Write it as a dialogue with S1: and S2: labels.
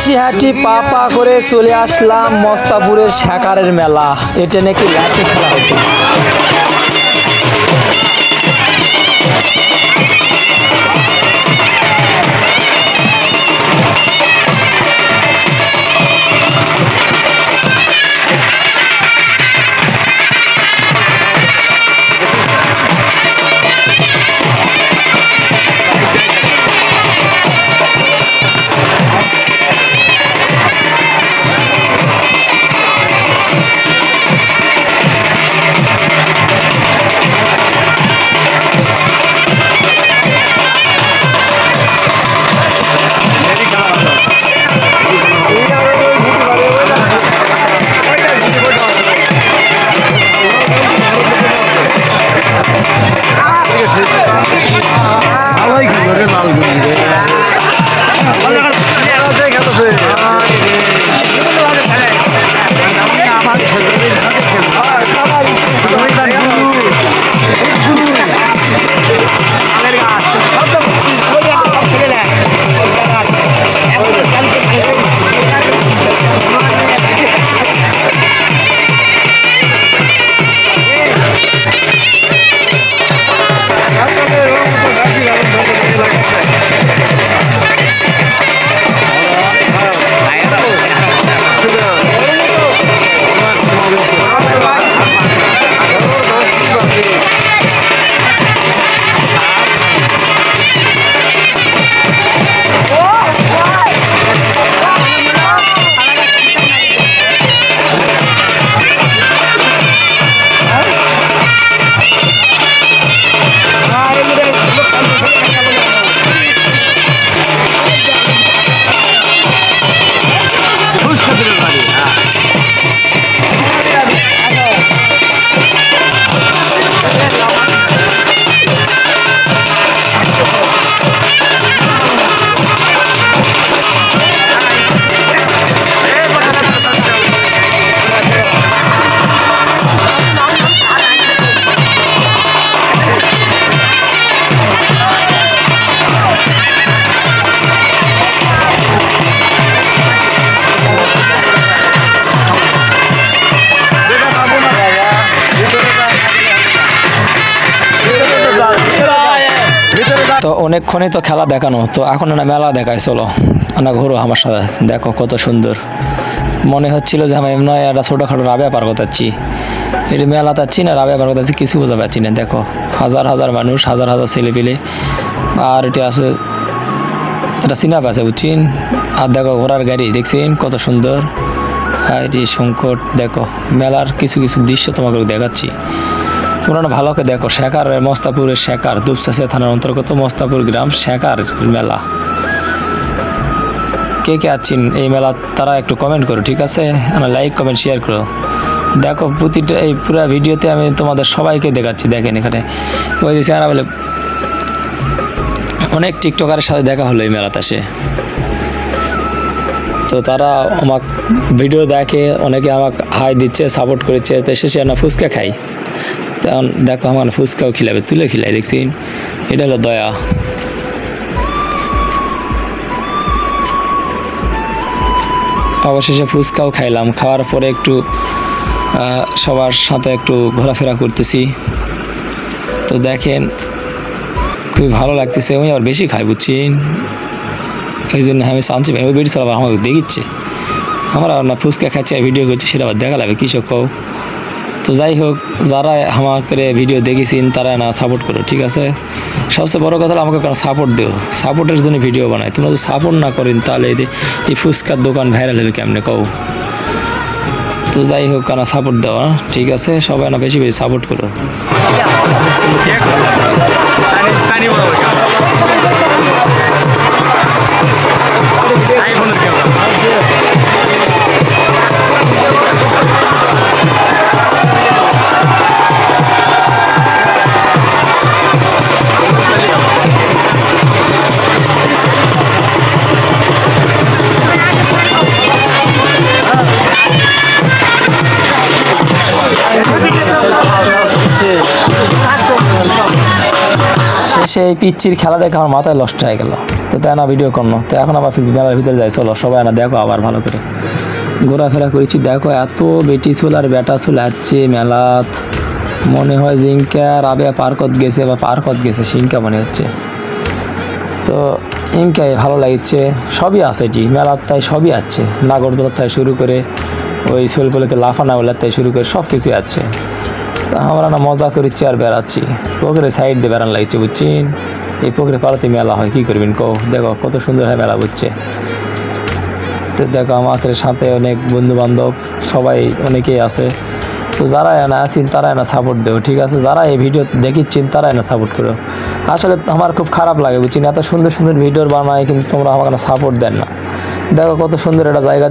S1: হাঁটি হাঁটি পা পা করে চলে আসলাম মস্তাপুরের শেখারের মেলা। এটা নাকি লাঠি খেলা হচ্ছে। তো অনেকক্ষণই তো খেলা দেখানো, তো এখন না মেলা দেখায়, চলো না ঘুরো আমার সাথে। দেখো কত সুন্দর, মনে হচ্ছিল যে আমি এমন একটা ছোটোখাটো রাবেয়া পার করতেছি। এটি মেলা তাচ্ছি না রাবেয়া পার করতেছি, কিছু বোঝা পাচ্ছি না। দেখো হাজার হাজার মানুষ, হাজার হাজার ছেলে পেলে, আর এটি আছে এটা সিনাপ আছে বুঝছেন। আর দেখো ঘোড়ার গাড়ি দেখছেন কত সুন্দর। আর এটি সংকট, দেখো মেলার কিছু কিছু দৃশ্য তোমাকে দেখাচ্ছি, তোমরা ভালো করে দেখো। শেখার মস্তাপুরের শেখার দুপচাচিয়া থানার অন্তর্গত মস্তাপুর গ্রাম শেখার মেলা। কে কে আছেন এই মেলা তারা একটু কমেন্ট করো, ঠিক আছে? লাইক কমেন্ট শেয়ার করো। দেখো প্রতিটা এই পুরো ভিডিওতে আমি তোমাদের সবাইকে দেখাচ্ছি। দেখেন এখানে ওই যে চেহারা বলে অনেক টিকটকারের সাথে দেখা হলো এই মেলাতে এসে। তো তারা আমার ভিডিও দেখে, অনেকে আমাকে হাই দিচ্ছে, সাপোর্ট করেছে। তো শেষে না ফুচকা খাই, তখন দেখো আমার ফুচকাও খিলাবে, তুলে খিলাই দেখছেন। এটা হলো দয়া। অবশেষে ফুচকাও খাইলাম, খাওয়ার পরে একটু সবার সাথে একটু ঘোরাফেরা করতেছি। তো দেখেন খুবই ভালো লাগতেছে, আমি আবার বেশি খাই বুঝছেন, এই জন্য আমি শান্তি পাই। ওই বেশি আবার আমাকে দেখিচ্ছে, আমরা না ফুচকা খাচ্ছি আর ভিডিও করছি, সেটা আবার দেখা লাগবে কৃষক কও। তো যাই হোক, যারা আমাকে ভিডিও দেখেছেন তারা না সাপোর্ট করো, ঠিক আছে? সবচেয়ে বড় কথা হলো আমাকে কারণ সাপোর্ট দিও, সাপোর্টের জন্য ভিডিও বানাই। তোমরা যদি সাপোর্ট না করেন তাহলে এই ফুচকার দোকান ভাইরাল হবে কেমনে কও। তো যাই হোক, কেন সাপোর্ট দেওয়া, ঠিক আছে? সবাই না বেশি বেশি সাপোর্ট করো। সেই পিচ্চির খেলা দেখে আমার মাথায় নষ্ট হয়ে গেল। তো তাই না ভিডিও করলো, তো এখন আবার মেলার ভিতরে যাই, চলো সবাই না দেখো আবার ভালো করে ঘোরাফেরা করেছি। দেখো এত বেটি চুল আর বেটা চুল আছে মেলাত, মনে হয় জিঙ্কা রাবে পার্কত গেছে বা পার্কত গেছে সিংকা মনে হচ্ছে। তো ইনকাই ভালো লাগছে, সবই আছে এটি মেলার, তাই সবই আছে, নাগরদোলার থেকে শুরু করে ওই শৈলপোলাতে লাফানা ওলার থেকে শুরু করে সব কিছুই আছে। তা আমরা না মজা করছি আর বেড়াচ্ছি, পুকুরে সাইড দিয়ে বেড়ান লাগছে বুঝছেন। এই পুকুরে পাড়াতে মেলা হয়, কী করবেন কো, দেখো কত সুন্দর হয় মেলা বুঝছে। তো দেখো আমাদের সাথে অনেক বন্ধু বান্ধব সবাই অনেকেই আছে। তো যারা না আছেন তারা না সাপোর্ট দেও, ঠিক আছে? যারা এই ভিডিও দেখিচ্ছেন তারাই না সাপোর্ট করো। আসলে আমার খুব খারাপ লাগে বুঝছেন, এত সুন্দর সুন্দর ভিডিও বানায় কিন্তু তোমরা আমাকে সাপোর্ট দেন না। দেখো কত সুন্দর একটা জায়গা।